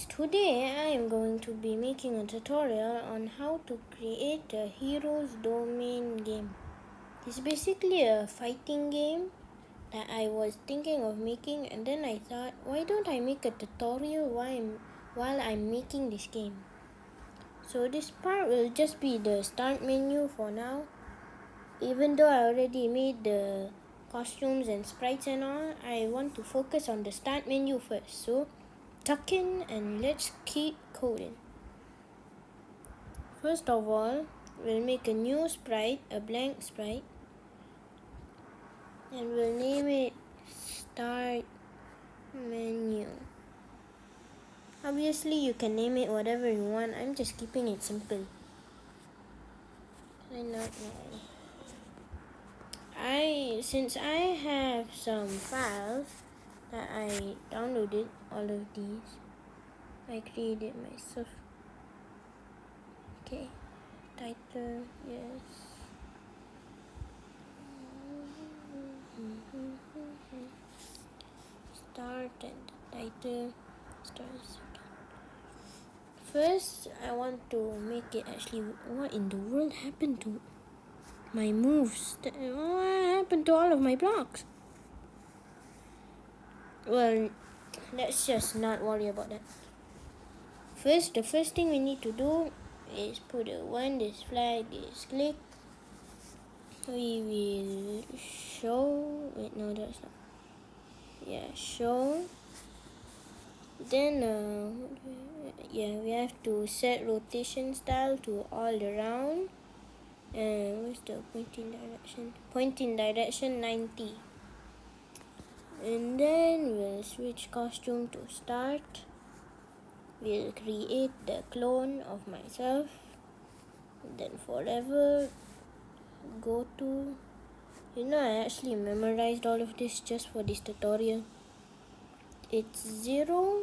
Today I am going to be making a tutorial on how to create a hero's domain game. It's basically a fighting game that I was thinking of making, and then I thought, why don't I make a tutorial while I'm making this game? So this part will just be the start menu for now. Even though I already made the costumes and sprites and all, I want to focus on the start menu first. So tuck in and let's keep coding. First of all, we'll make a new sprite, a blank sprite, and we'll name it start menu. Obviously you can name it whatever you want. I'm just keeping it simple. I not know. Since I have some files that I downloaded, all of these I created myself. Okay, title, yes. Start and title. Start. First, I want to make it actually. What in the world happened to my moves? What happened to all of my blocks? Well, let's just not worry about that. The first thing we need to do is put a when this flag is clicked. We will show. Wait, no, that's not. Yeah, show. Then, we have to set rotation style to all around. And what's the pointing direction? Pointing direction 90. And then we'll switch costume to start. We'll create the clone of myself. Then forever go to. I actually memorized all of this just for this tutorial. It's 0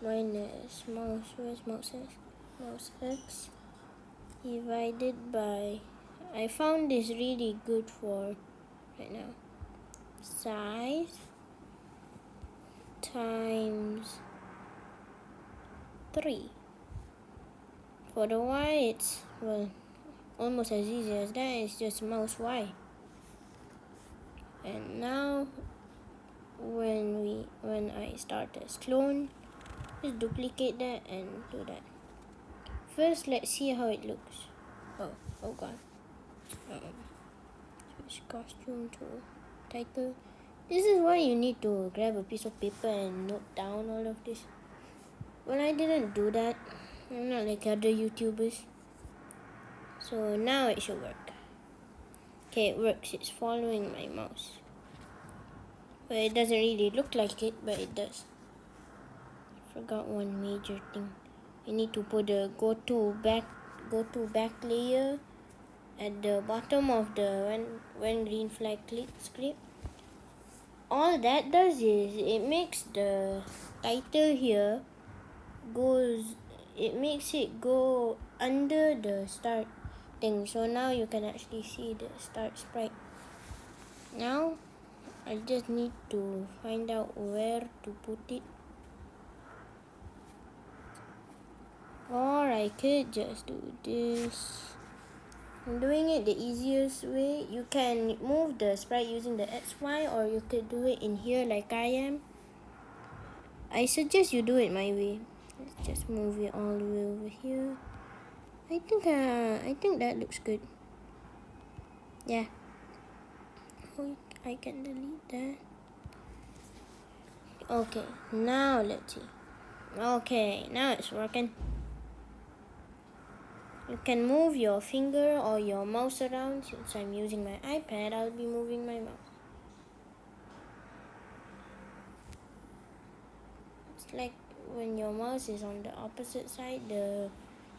minus mouse X divided by, I found this really good for right now, size times 3. For the Y, it's, well, almost as easy as that. It's just mouse Y. And now when I start as clone, just duplicate that and do that. First, let's see how it looks. Oh god. Switch costume to title. This is why you need to grab a piece of paper and note down all of this. Well, I didn't do that. I'm not like other YouTubers. So now it should work. Okay, it works. It's following my mouse. But it doesn't really look like it, but it does. Forgot one major thing. We need to put the go to back layer at the bottom of the when green flag clicks script. All that does is it makes the title here it makes it go under the start thing. So now you can actually see the start sprite. Now I just need to find out where to put it. Or I could just do this. I'm doing it the easiest way. You can move the sprite using the XY, or you could do it in here like I am. I suggest you do it my way. Let's just move it all the way over here. I think that looks good. Yeah. I can delete that. Okay, now let's see. Okay, now it's working. You can move your finger or your mouse around. Since I'm using my iPad, I'll be moving my mouse. It's like when your mouse is on the opposite side, the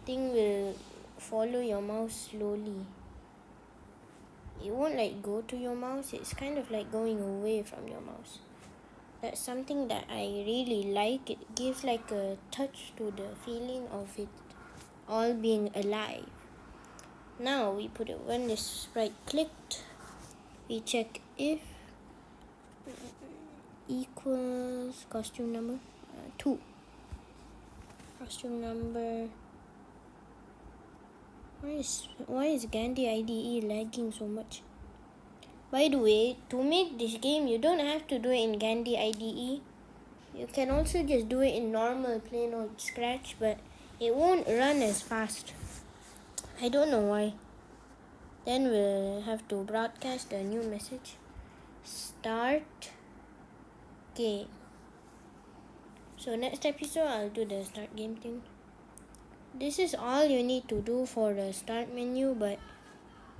thing will follow your mouse slowly. It won't like go to your mouse. It's kind of like going away from your mouse. That's something that I really like. It gives like a touch to the feeling of it all being alive. Now we put it when the sprite clicked. We check if equals costume number 2. Costume number. Why is Gandhi IDE lagging so much? By the way, to make this game, you don't have to do it in Gandhi IDE. You can also just do it in normal plain old Scratch, but it won't run as fast. I don't know why. Then we'll have to broadcast a new message. Start game. So next episode, I'll do the start game thing. This is all you need to do for the start menu, but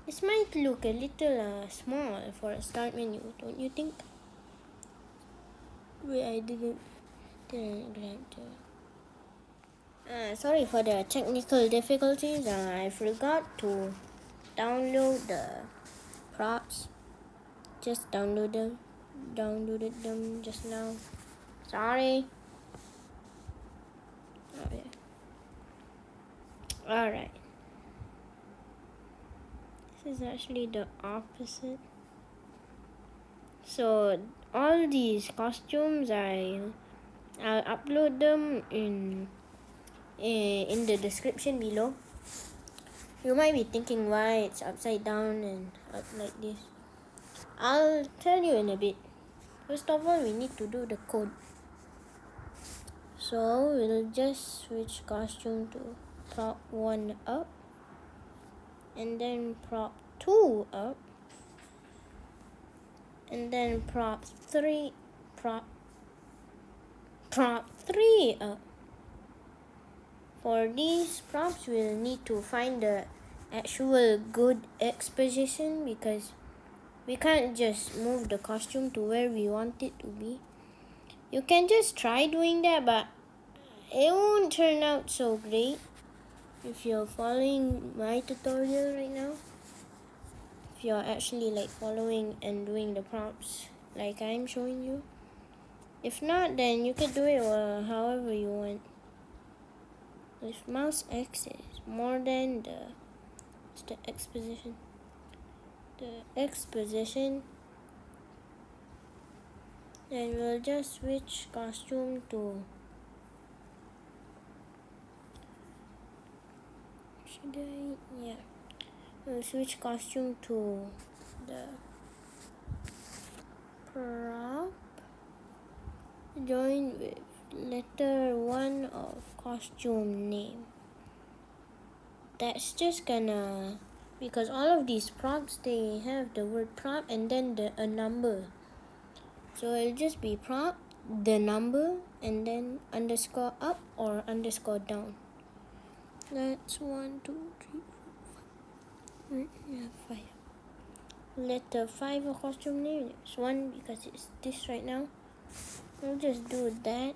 this might look a little small for a start menu, don't you think? Wait, I didn't grab the... sorry for the technical difficulties. I forgot to download the props. Just downloaded them just now. Sorry. Okay. Alright. This is actually the opposite. So all these costumes, I'll upload them in the description below. You might be thinking why it's upside down and up like this. I'll tell you in a bit. First of all, we need to do the code. So we'll just switch costume to prop 1 up, and then prop 2 up, and then prop 3 up. For these props, we'll need to find the actual good X position, because we can't just move the costume to where we want it to be. You can just try doing that, but it won't turn out so great if you're following my tutorial right now. If you're actually like following and doing the prompts like I'm showing you. If not, then you could do it however you want. If mouse X is more than the X position. The X position, then we'll just switch costume to... Yeah. We'll switch costume to the prop. Join with letter 1 of costume name. That's just gonna... Because all of these props, they have the word prop and then a number. So it'll just be prop, the number, and then underscore up or underscore down. That's 1, 2, 3, 4, 5. Letter 5 of costume name. It's 1 because it's this right now. We'll just do that.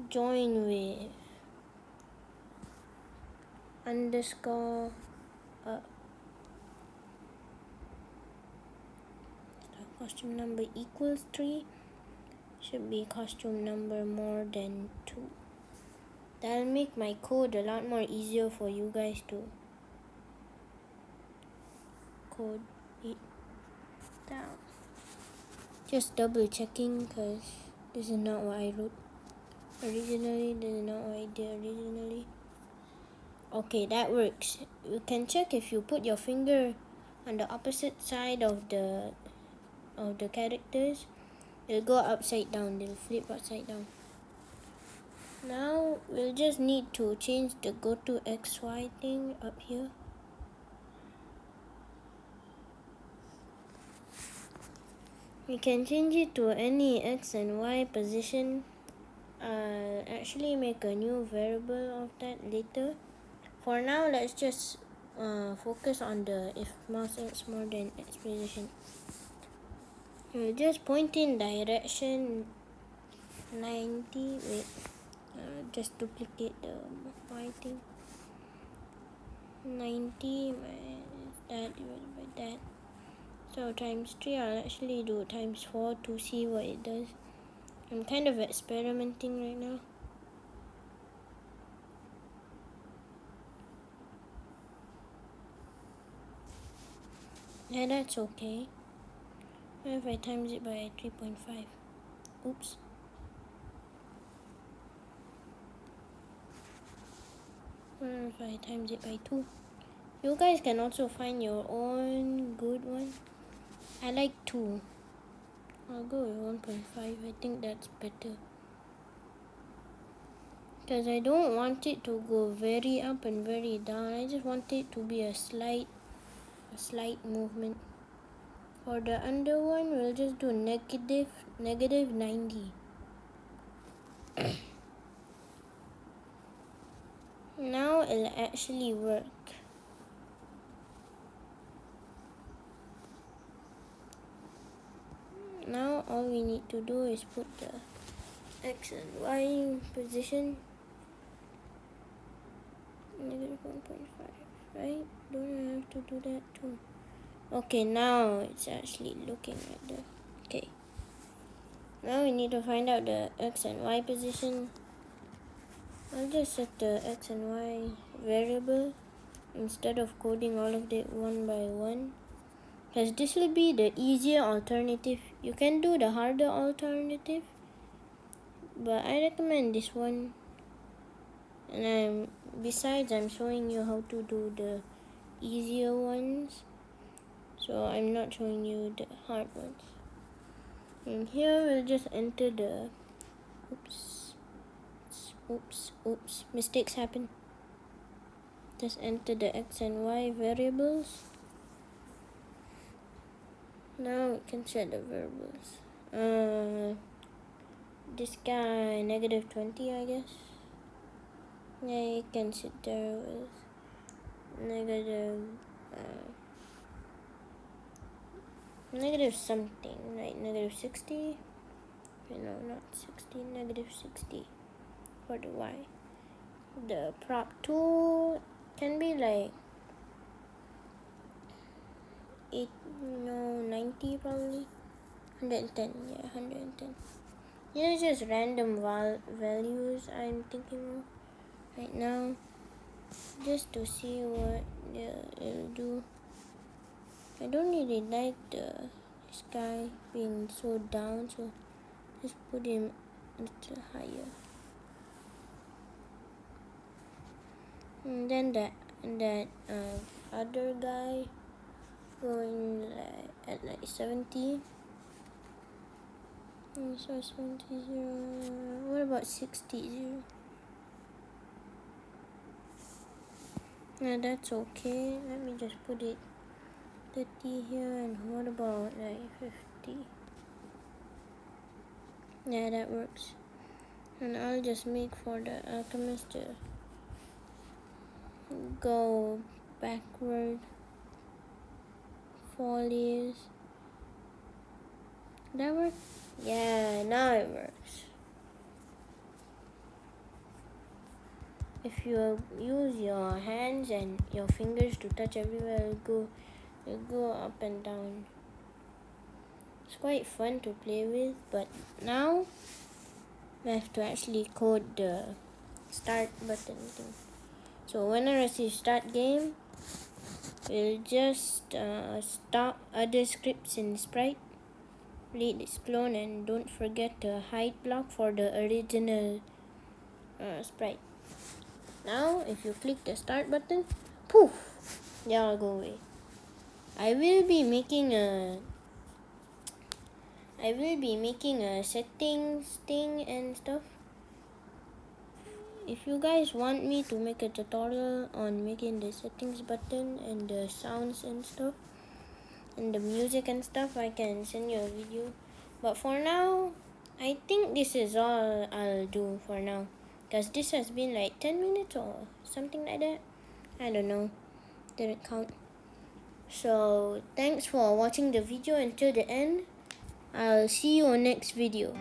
Join with underscore up. Costume number equals 3. Should be costume number more than 2. That'll make my code a lot more easier for you guys to code it down. Just double checking, because this is not what I wrote originally. This is not what I did originally. Okay, that works. You can check if you put your finger on the opposite side of the characters, it'll go upside down, they'll flip upside down. Now we'll just need to change the go to XY thing up here. We can change it to any X and Y position. I'll actually make a new variable of that later. For now, let's just focus on the if mouse X more than X position. We'll just point in direction 90. Wait, just duplicate the Y thing. 90 minus that divided by that. So times 3, I'll actually do times 4 to see what it does. I'm kind of experimenting right now. Yeah, that's okay. What if I times it by 3.5? Oops. What if I times it by 2? You guys can also find your own good one. I like 2. I'll go with 1.5. I think that's better. Because I don't want it to go very up and very down. I just want it to be a slight movement. For the under one, we'll just do negative 90. Now it'll actually work. Now all we need to do is put the X and Y position. Negative 1.5, right? Don't I have to do that too? Okay, now it's actually looking at the... Okay. Now we need to find out the X and Y position. I'll just set the X and Y variable instead of coding all of it one by one. Because this will be the easier alternative. You can do the harder alternative, but I recommend this one. And besides, I'm showing you how to do the easier ones, so I'm not showing you the hard ones. And here we'll just enter the... Oops, mistakes happen. Just enter the X and Y variables. Now we can set the variables. This guy negative 20, I guess. Yeah, you can sit there with negative something, right? Negative 60. No, not 60. Negative 60 for the Y. The prop 2 can be like 90 probably. 110, yeah, 110. These are just random values I'm thinking of right now, just to see what it'll do. I don't really like this guy being so down, so just put him a little higher. And then that other guy going at 70. So 70, 0. What about 60, 0? No, that's okay. Let me just put it 30 here. And what about 50? Yeah, that works. And I'll just make for the alchemist to go backward 4 layers. That work? Yeah, now it works. If you use your hands and your fingers to touch everywhere, it'll go up and down. It's quite fun to play with, but now we have to actually code the start button thing. So whenever I see start game, we'll just stop other scripts in Sprite, delete this clone, and don't forget the hide block for the original Sprite. Now if you click the start button, poof, they'll go away. I will be making a settings thing and stuff. If you guys want me to make a tutorial on making the settings button and the sounds and stuff and the music and stuff, I can send you a video. But for now, I think this is all I'll do for now, because this has been like 10 minutes or something like that. I don't know, didn't count. So thanks for watching the video until the end. I'll see you on next video.